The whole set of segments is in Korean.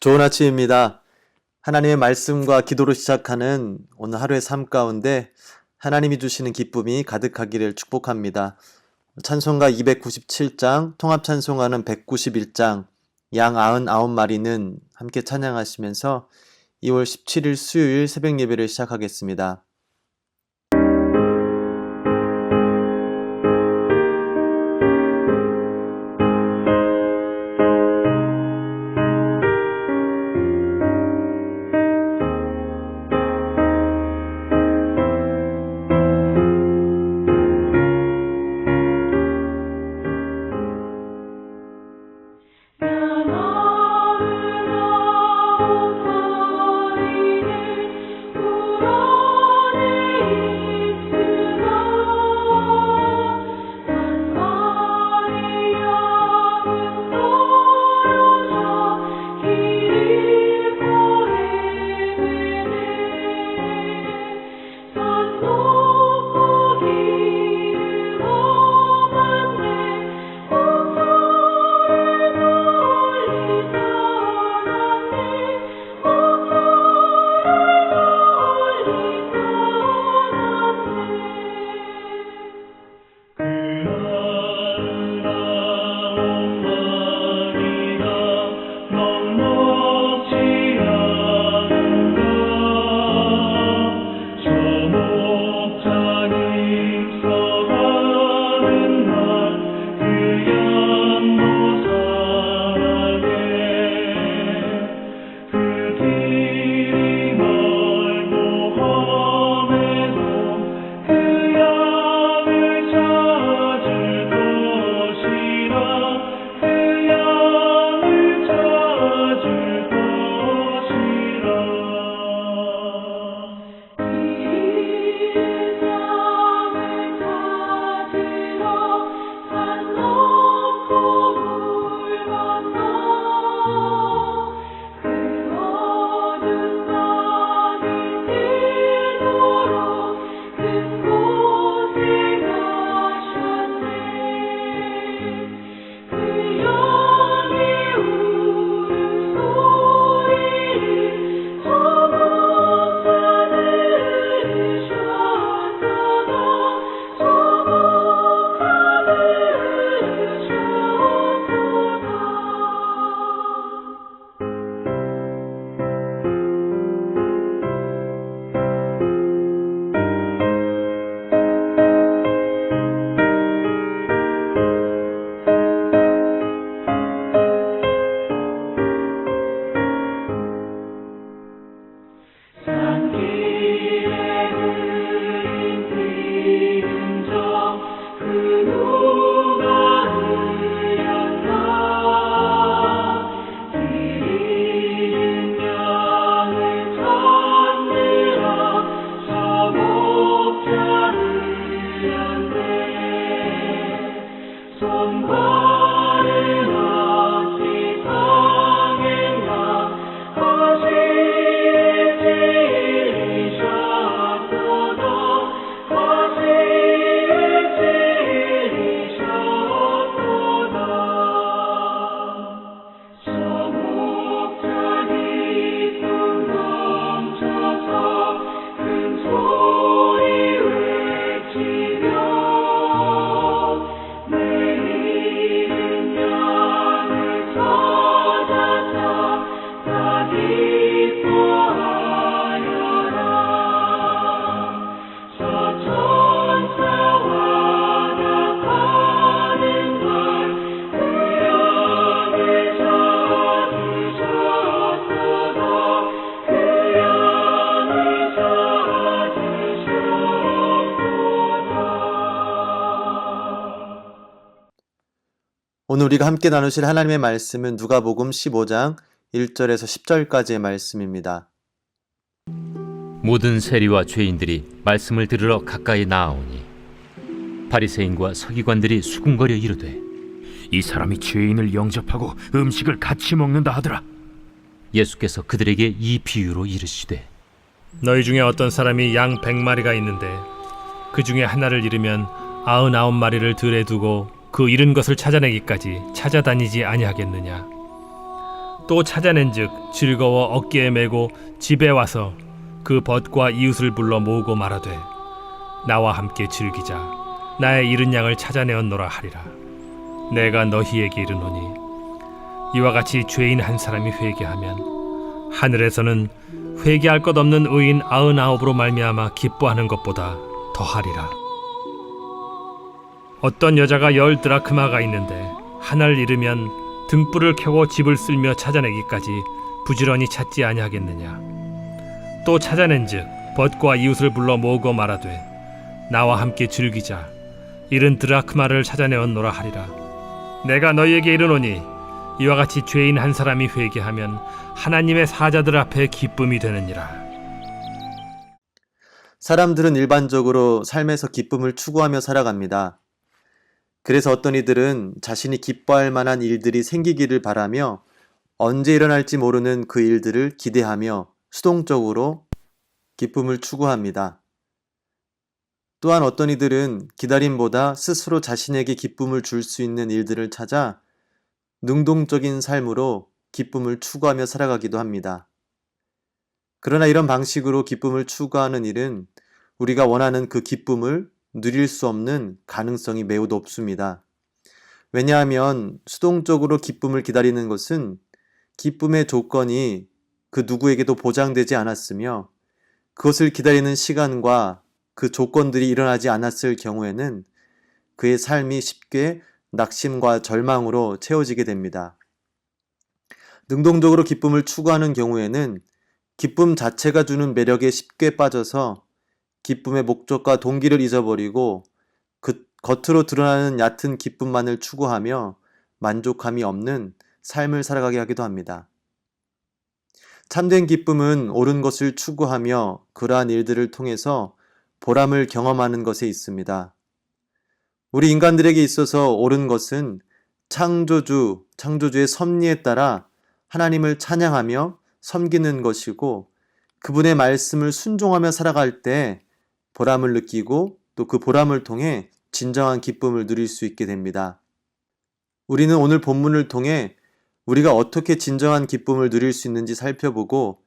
좋은 아침입니다. 하나님의 말씀과 기도로 시작하는 오늘 하루의 삶 가운데 하나님이 주시는 기쁨이 가득하기를 축복합니다. 찬송가 297장, 통합찬송가는 191장, 양 99마리는 함께 찬양하시면서 2월 17일 수요일 새벽 예배를 시작하겠습니다. 오늘 우리가 함께 나누실 하나님의 말씀은 누가복음 15장 1절에서 10절까지의 말씀입니다. 모든 세리와 죄인들이 말씀을 들으러 가까이 나아오니 바리새인과 서기관들이 수군거려 이르되 이 사람이 죄인을 영접하고 음식을 같이 먹는다 하더라. 예수께서 그들에게 이 비유로 이르시되 너희 중에 어떤 사람이 양 100마리가 있는데 그 중에 하나를 잃으면 99마리를 들에 두고 그 잃은 것을 찾아내기까지 찾아다니지 아니하겠느냐. 또 찾아낸즉 즐거워 어깨에 메고 집에 와서 그 벗과 이웃을 불러 모으고 말하되 나와 함께 즐기자. 나의 잃은 양을 찾아내었노라 하리라. 내가 너희에게 이르노니 이와 같이 죄인 한 사람이 회개하면 하늘에서는 회개할 것 없는 의인 99으로 말미암아 기뻐하는 것보다 더하리라. 어떤 여자가 10 드라크마가 있는데 하나를 잃으면 등불을 켜고 집을 쓸며 찾아내기까지 부지런히 찾지 아니하겠느냐. 또 찾아낸즉 벗과 이웃을 불러 모으고 말하되 나와 함께 즐기자. 잃은 드라크마를 찾아내었노라 하리라. 내가 너희에게 이르노니 이와 같이 죄인 한 사람이 회개하면 하나님의 사자들 앞에 기쁨이 되느니라. 사람들은 일반적으로 삶에서 기쁨을 추구하며 살아갑니다. 그래서 어떤 이들은 자신이 기뻐할 만한 일들이 생기기를 바라며 언제 일어날지 모르는 그 일들을 기대하며 수동적으로 기쁨을 추구합니다. 또한 어떤 이들은 기다림보다 스스로 자신에게 기쁨을 줄 수 있는 일들을 찾아 능동적인 삶으로 기쁨을 추구하며 살아가기도 합니다. 그러나 이런 방식으로 기쁨을 추구하는 일은 우리가 원하는 그 기쁨을 누릴 수 없는 가능성이 매우 높습니다. 왜냐하면 수동적으로 기쁨을 기다리는 것은 기쁨의 조건이 그 누구에게도 보장되지 않았으며 그것을 기다리는 시간과 그 조건들이 일어나지 않았을 경우에는 그의 삶이 쉽게 낙심과 절망으로 채워지게 됩니다. 능동적으로 기쁨을 추구하는 경우에는 기쁨 자체가 주는 매력에 쉽게 빠져서 기쁨의 목적과 동기를 잊어버리고 그 겉으로 드러나는 얕은 기쁨만을 추구하며 만족함이 없는 삶을 살아가게 하기도 합니다. 참된 기쁨은 옳은 것을 추구하며 그러한 일들을 통해서 보람을 경험하는 것에 있습니다. 우리 인간들에게 있어서 옳은 것은 창조주의 섭리에 따라 하나님을 찬양하며 섬기는 것이고 그분의 말씀을 순종하며 살아갈 때 보람을 느끼고 또 그 보람을 통해 진정한 기쁨을 누릴 수 있게 됩니다. 우리는 오늘 본문을 통해 우리가 어떻게 진정한 기쁨을 누릴 수 있는지 살펴보고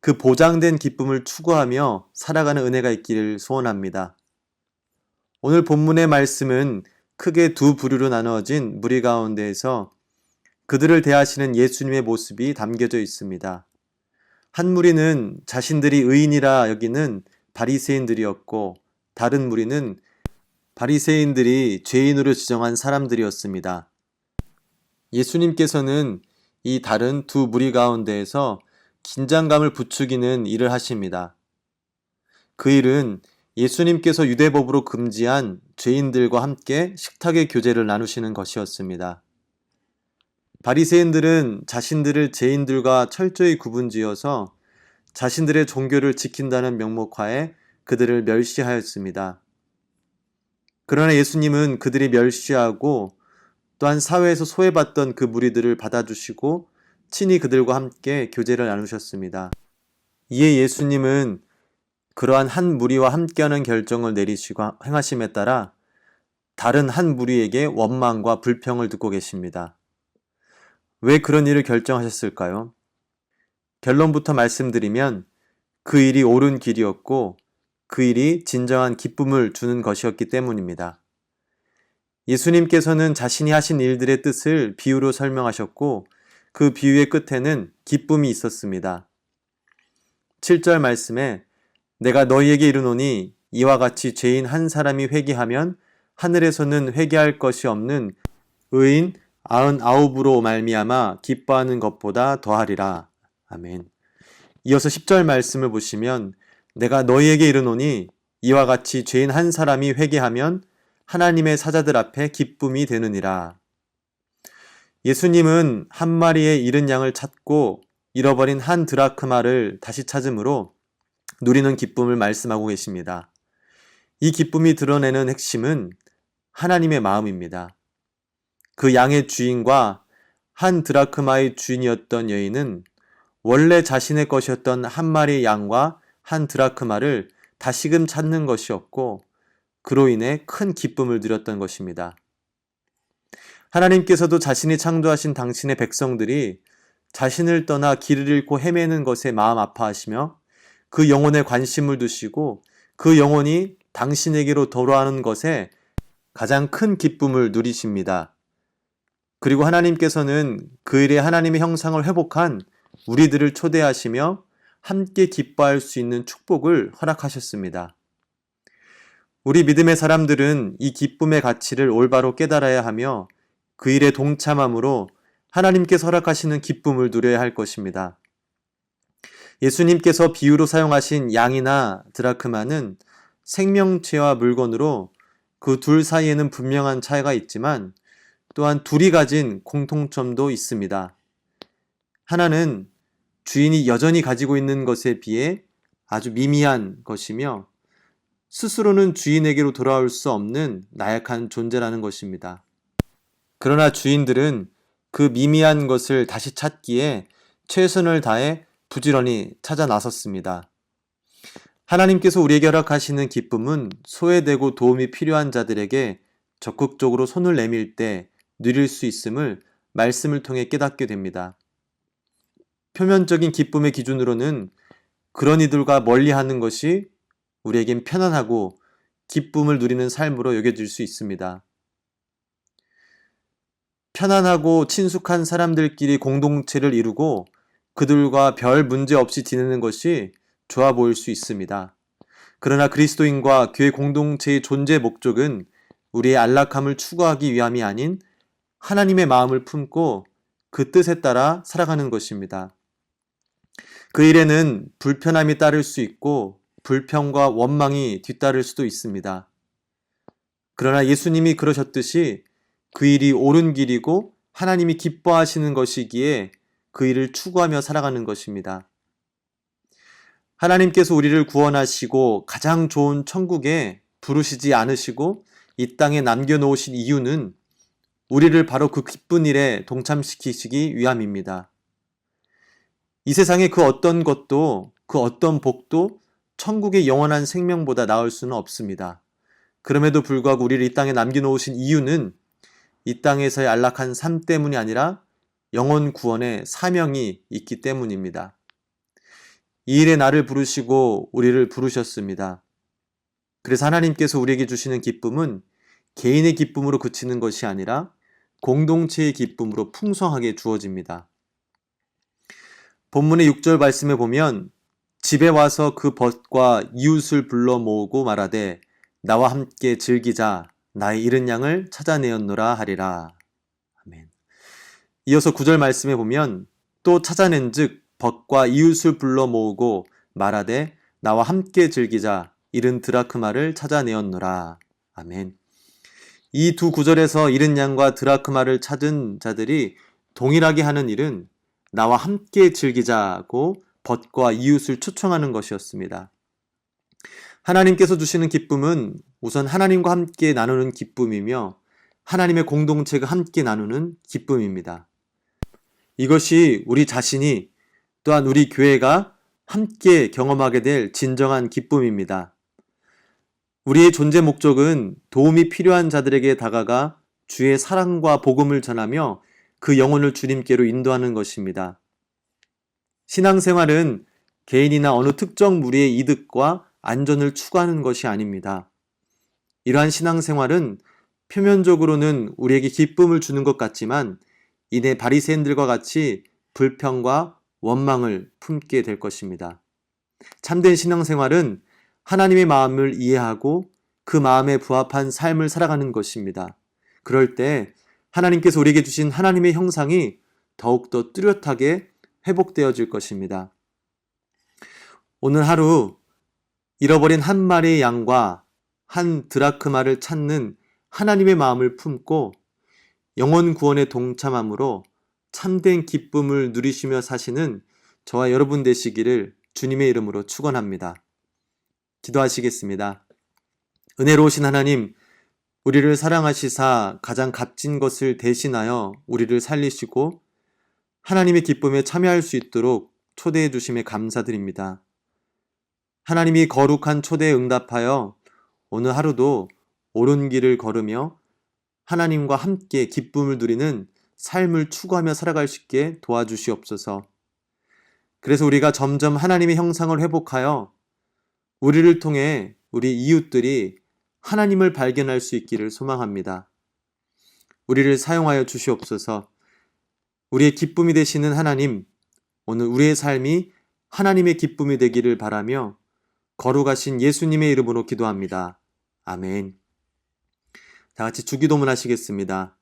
그 보장된 기쁨을 추구하며 살아가는 은혜가 있기를 소원합니다. 오늘 본문의 말씀은 크게 두 부류로 나누어진 무리 가운데에서 그들을 대하시는 예수님의 모습이 담겨져 있습니다. 한 무리는 자신들이 의인이라 여기는 바리새인들이었고 다른 무리는 바리새인들이 죄인으로 지정한 사람들이었습니다. 예수님께서는 이 다른 두 무리 가운데에서 긴장감을 부추기는 일을 하십니다. 그 일은 예수님께서 유대법으로 금지한 죄인들과 함께 식탁의 교제를 나누시는 것이었습니다. 바리새인들은 자신들을 죄인들과 철저히 구분지어서 자신들의 종교를 지킨다는 명목하에 그들을 멸시하였습니다. 그러나 예수님은 그들이 멸시하고 또한 사회에서 소외받던 그 무리들을 받아주시고 친히 그들과 함께 교제를 나누셨습니다. 이에 예수님은 그러한 한 무리와 함께하는 결정을 내리시고 행하심에 따라 다른 한 무리에게 원망과 불평을 듣고 계십니다. 왜 그런 일을 결정하셨을까요? 결론부터 말씀드리면 그 일이 옳은 길이었고 그 일이 진정한 기쁨을 주는 것이었기 때문입니다. 예수님께서는 자신이 하신 일들의 뜻을 비유로 설명하셨고 그 비유의 끝에는 기쁨이 있었습니다. 7절 말씀에 내가 너희에게 이르노니 이와 같이 죄인 한 사람이 회개하면 하늘에서는 회개할 것이 없는 의인 99으로 말미암아 기뻐하는 것보다 더하리라. 아멘. 이어서 10절 말씀을 보시면 내가 너희에게 이르노니 이와 같이 죄인 한 사람이 회개하면 하나님의 사자들 앞에 기쁨이 되느니라. 예수님은 한 마리의 잃은 양을 찾고 잃어버린 한 드라크마를 다시 찾음으로 누리는 기쁨을 말씀하고 계십니다. 이 기쁨이 드러내는 핵심은 하나님의 마음입니다. 그 양의 주인과 한 드라크마의 주인이었던 여인은 원래 자신의 것이었던 한 마리의 양과 한 드라크마를 다시금 찾는 것이었고 그로 인해 큰 기쁨을 누렸던 것입니다. 하나님께서도 자신이 창조하신 당신의 백성들이 자신을 떠나 길을 잃고 헤매는 것에 마음 아파하시며 그 영혼에 관심을 두시고 그 영혼이 당신에게로 돌아오는 것에 가장 큰 기쁨을 누리십니다. 그리고 하나님께서는 그 일에 하나님의 형상을 회복한 우리들을 초대하시며 함께 기뻐할 수 있는 축복을 허락하셨습니다. 우리 믿음의 사람들은 이 기쁨의 가치를 올바로 깨달아야 하며 그 일에 동참함으로 하나님께서 허락하시는 기쁨을 누려야 할 것입니다. 예수님께서 비유로 사용하신 양이나 드라크마는 생명체와 물건으로 그 둘 사이에는 분명한 차이가 있지만 또한 둘이 가진 공통점도 있습니다. 하나는 주인이 여전히 가지고 있는 것에 비해 아주 미미한 것이며 스스로는 주인에게로 돌아올 수 없는 나약한 존재라는 것입니다. 그러나 주인들은 그 미미한 것을 다시 찾기에 최선을 다해 부지런히 찾아 나섰습니다. 하나님께서 우리에게 허락하시는 기쁨은 소외되고 도움이 필요한 자들에게 적극적으로 손을 내밀 때 누릴 수 있음을 말씀을 통해 깨닫게 됩니다. 표면적인 기쁨의 기준으로는 그런 이들과 멀리하는 것이 우리에겐 편안하고 기쁨을 누리는 삶으로 여겨질 수 있습니다. 편안하고 친숙한 사람들끼리 공동체를 이루고 그들과 별 문제 없이 지내는 것이 좋아 보일 수 있습니다. 그러나 그리스도인과 교회 공동체의 존재 목적은 우리의 안락함을 추구하기 위함이 아닌 하나님의 마음을 품고 그 뜻에 따라 살아가는 것입니다. 그 일에는 불편함이 따를 수 있고 불평과 원망이 뒤따를 수도 있습니다. 그러나 예수님이 그러셨듯이 그 일이 옳은 길이고 하나님이 기뻐하시는 것이기에 그 일을 추구하며 살아가는 것입니다. 하나님께서 우리를 구원하시고 가장 좋은 천국에 부르시지 않으시고 이 땅에 남겨놓으신 이유는 우리를 바로 그 기쁜 일에 동참시키시기 위함입니다. 이 세상의 그 어떤 것도 그 어떤 복도 천국의 영원한 생명보다 나을 수는 없습니다. 그럼에도 불구하고 우리를 이 땅에 남겨놓으신 이유는 이 땅에서의 안락한 삶 때문이 아니라 영혼 구원의 사명이 있기 때문입니다. 이 일에 나를 부르시고 우리를 부르셨습니다. 그래서 하나님께서 우리에게 주시는 기쁨은 개인의 기쁨으로 그치는 것이 아니라 공동체의 기쁨으로 풍성하게 주어집니다. 본문의 6절 말씀에 보면 집에 와서 그 벗과 이웃을 불러 모으고 말하되 나와 함께 즐기자 나의 잃은 양을 찾아내었노라 하리라. 아멘. 이어서 9절 말씀에 보면 또 찾아낸즉 벗과 이웃을 불러 모으고 말하되 나와 함께 즐기자 잃은 드라크마를 찾아내었노라. 아멘. 이 두 구절에서 잃은 양과 드라크마를 찾은 자들이 동일하게 하는 일은 나와 함께 즐기자고 벗과 이웃을 초청하는 것이었습니다. 하나님께서 주시는 기쁨은 우선 하나님과 함께 나누는 기쁨이며 하나님의 공동체가 함께 나누는 기쁨입니다. 이것이 우리 자신이 또한 우리 교회가 함께 경험하게 될 진정한 기쁨입니다. 우리의 존재 목적은 도움이 필요한 자들에게 다가가 주의 사랑과 복음을 전하며 그 영혼을 주님께로 인도하는 것입니다. 신앙생활은 개인이나 어느 특정 무리의 이득과 안전을 추구하는 것이 아닙니다. 이러한 신앙생활은 표면적으로는 우리에게 기쁨을 주는 것 같지만 이내 바리새인들과 같이 불평과 원망을 품게 될 것입니다. 참된 신앙생활은 하나님의 마음을 이해하고 그 마음에 부합한 삶을 살아가는 것입니다. 그럴 때 하나님께서 우리에게 주신 하나님의 형상이 더욱더 뚜렷하게 회복되어질 것입니다. 오늘 하루 잃어버린 한 마리의 양과 한 드라크마를 찾는 하나님의 마음을 품고 영혼 구원에 동참함으로 참된 기쁨을 누리시며 사시는 저와 여러분 되시기를 주님의 이름으로 축원합니다. 기도하시겠습니다. 은혜로우신 하나님, 우리를 사랑하시사 가장 값진 것을 대신하여 우리를 살리시고 하나님의 기쁨에 참여할 수 있도록 초대해 주심에 감사드립니다. 하나님이 거룩한 초대에 응답하여 오늘 하루도 옳은 길을 걸으며 하나님과 함께 기쁨을 누리는 삶을 추구하며 살아갈 수 있게 도와주시옵소서. 그래서 우리가 점점 하나님의 형상을 회복하여 우리를 통해 우리 이웃들이 하나님을 발견할 수 있기를 소망합니다. 우리를 사용하여 주시옵소서. 우리의 기쁨이 되시는 하나님, 오늘 우리의 삶이 하나님의 기쁨이 되기를 바라며 거룩하신 예수님의 이름으로 기도합니다. 아멘. 다 같이 주기도문 하시겠습니다.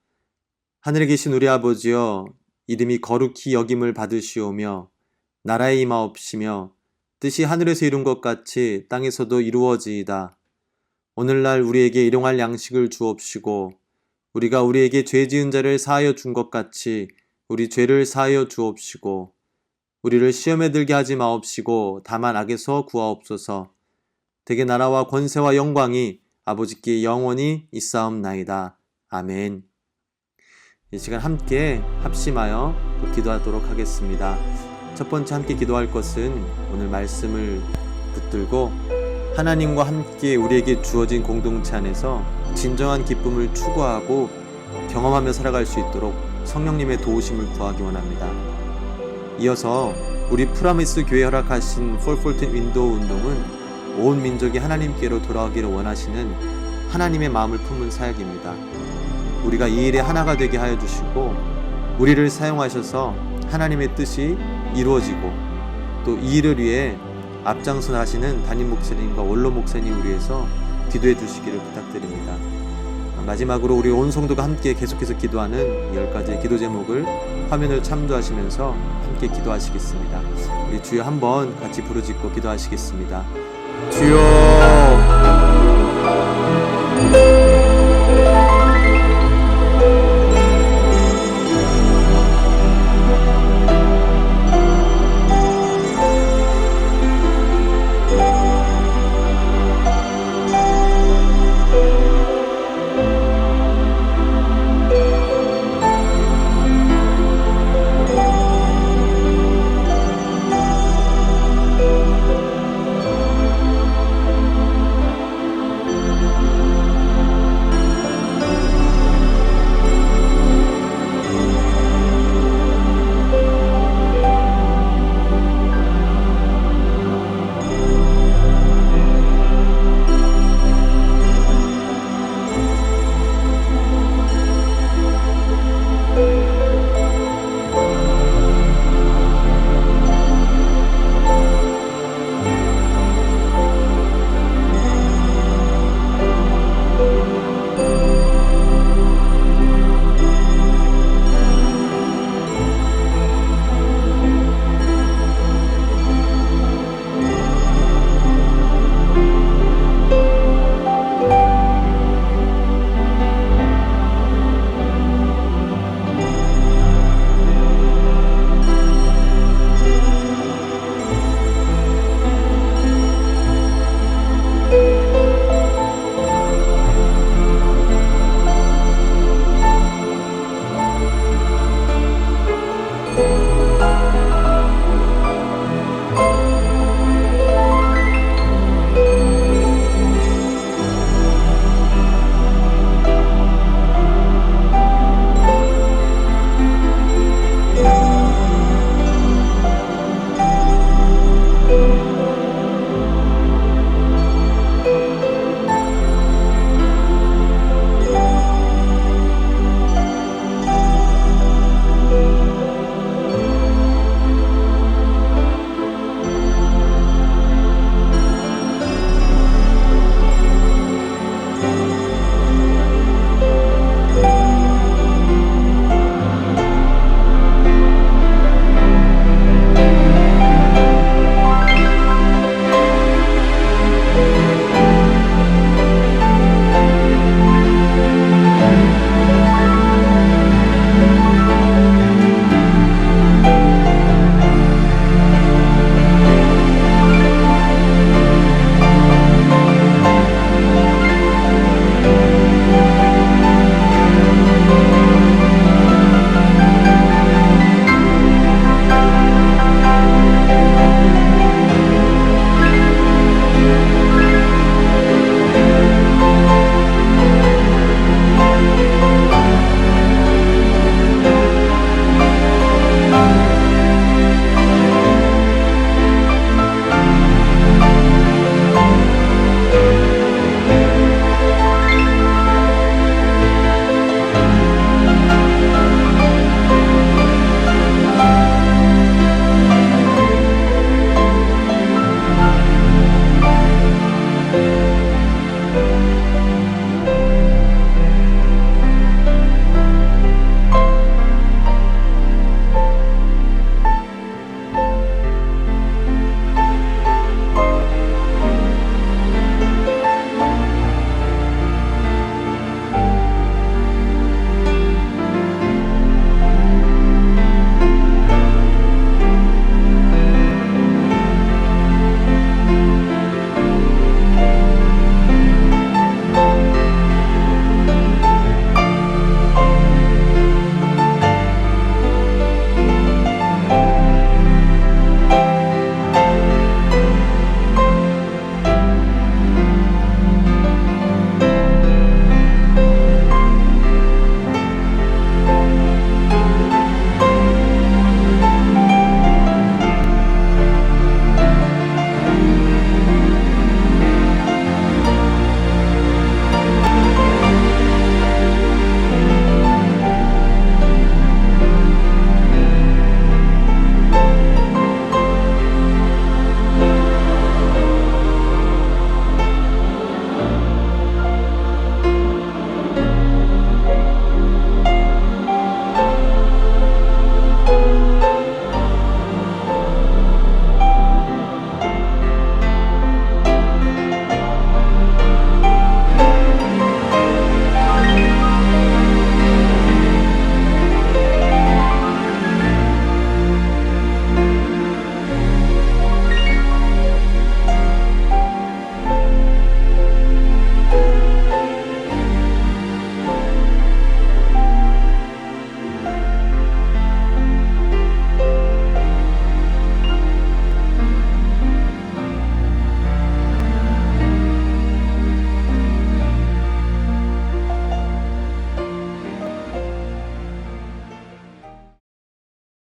하늘에 계신 우리 아버지여, 이름이 거룩히 여김을 받으시오며 나라에 임하옵시며 뜻이 하늘에서 이룬 것 같이 땅에서도 이루어지이다. 오늘날 우리에게 일용할 양식을 주옵시고 우리가 우리에게 죄 지은 자를 사하여 준 것 같이 우리 죄를 사하여 주옵시고 우리를 시험에 들게 하지 마옵시고 다만 악에서 구하옵소서. 대개 나라와 권세와 영광이 아버지께 영원히 있사옵나이다. 아멘. 이 시간 함께 합심하여 또 기도하도록 하겠습니다. 첫 번째 함께 기도할 것은 오늘 말씀을 붙들고 하나님과 함께 우리에게 주어진 공동체 안에서 진정한 기쁨을 추구하고 경험하며 살아갈 수 있도록 성령님의 도우심을 구하기 원합니다. 이어서 우리 프라미스 교회 허락하신 414 윈도우 운동은 온 민족이 하나님께로 돌아오기를 원하시는 하나님의 마음을 품은 사역입니다. 우리가 이 일에 하나가 되게 하여 주시고 우리를 사용하셔서 하나님의 뜻이 이루어지고 또 이 일을 위해 앞장서 나시는 담임 목사님과 원로 목사님을 위해서 기도해 주시기를 부탁드립니다. 마지막으로 우리 온 성도가 함께 계속해서 기도하는 10가지의 기도 제목을 화면을 참조하시면서 함께 기도하시겠습니다. 우리 주여 한번 같이 부르짖고 기도하시겠습니다. 주여